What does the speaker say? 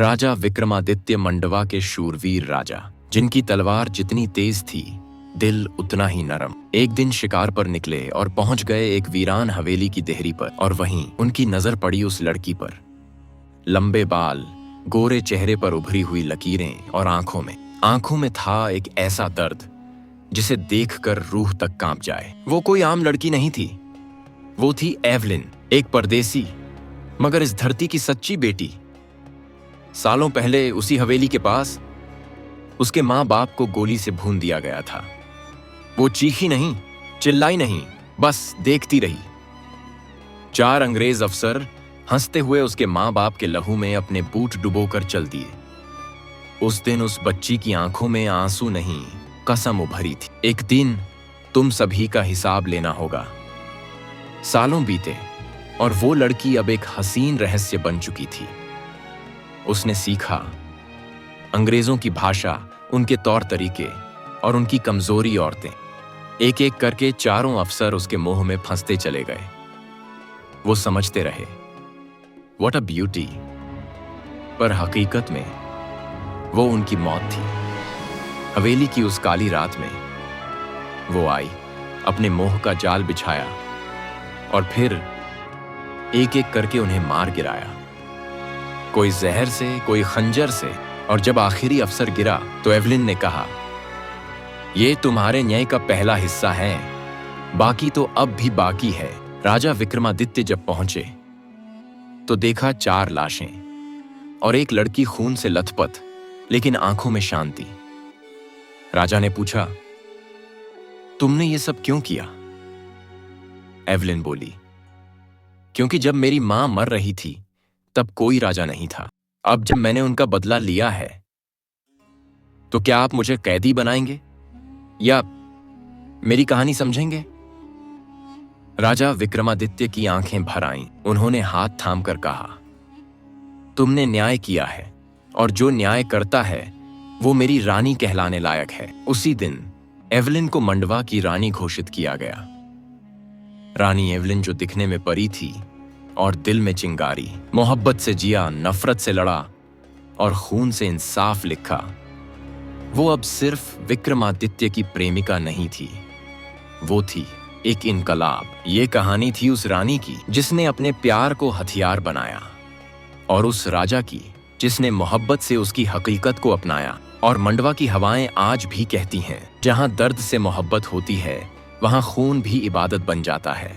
राजा विक्रमादित्य मंडवा के शूरवीर राजा, जिनकी तलवार जितनी तेज थी दिल उतना ही नरम। एक दिन शिकार पर निकले और पहुंच गए एक वीरान हवेली की देहरी पर, और वहीं उनकी नजर पड़ी उस लड़की पर। लंबे बाल, गोरे चेहरे पर उभरी हुई लकीरें और आंखों में था एक ऐसा दर्द जिसे देखकर रूह तक कांप जाए। वो कोई आम लड़की नहीं थी, वो थी एवलिन, एक परदेसी मगर इस धरती की सच्ची बेटी। सालों पहले उसी हवेली के पास उसके माँ बाप को गोली से भून दिया गया था। वो चीखी नहीं, चिल्लाई नहीं, बस देखती रही। 4 अंग्रेज अफसर हंसते हुए उसके माँ बाप के लहू में अपने बूट डुबोकर चल दिए। उस दिन उस बच्ची की आंखों में आंसू नहीं, कसम उभरी थी। एक दिन तुम सभी का हिसाब लेना होगा। सालों बीते और वो लड़की अब एक हसीन रहस्य बन चुकी थी। उसने सीखा अंग्रेजों की भाषा, उनके तौर तरीके और उनकी कमजोरी औरतें। एक एक करके 4 अफसर उसके मोह में फंसते चले गए। वो समझते रहे, व्हाट अ ब्यूटी, पर हकीकत में वो उनकी मौत थी। हवेली की उस काली रात में वो आई, अपने मोह का जाल बिछाया और फिर एक एक करके उन्हें मार गिराया। कोई जहर से, कोई खंजर से, और जब आखिरी अफसर गिरा तो एवलिन ने कहा, ये तुम्हारे न्याय का पहला हिस्सा है, बाकी तो अब भी बाकी है। राजा विक्रमादित्य जब पहुंचे तो देखा 4 लाशें और एक लड़की खून से लथपथ, लेकिन आंखों में शांति। राजा ने पूछा, तुमने ये सब क्यों किया? एवलिन बोली, क्योंकि जब मेरी मां मर रही थी तब कोई राजा नहीं था। अब जब मैंने उनका बदला लिया है तो क्या आप मुझे कैदी बनाएंगे या मेरी कहानी समझेंगे? राजा विक्रमादित्य की आंखें भर आईं। उन्होंने हाथ थामकर कहा, तुमने न्याय किया है और जो न्याय करता है वो मेरी रानी कहलाने लायक है। उसी दिन एवलिन को मंडवा की रानी घोषित किया गया। रानी एवलिन जो दिखने में परी थी और दिल में चिंगारी, मोहब्बत से जिया, नफरत से लड़ा और खून से इंसाफ लिखा, वो अब सिर्फ विक्रमादित्य की प्रेमिका नहीं थी, वो थी एक इनकलाब। ये कहानी थी उस रानी की जिसने अपने प्यार को हथियार बनाया, और उस राजा की जिसने मोहब्बत से उसकी हकीकत को अपनाया। और मंडवा की हवाएं आज भी कहती हैं, जहां दर्द से मोहब्बत होती है वहां खून भी इबादत बन जाता है।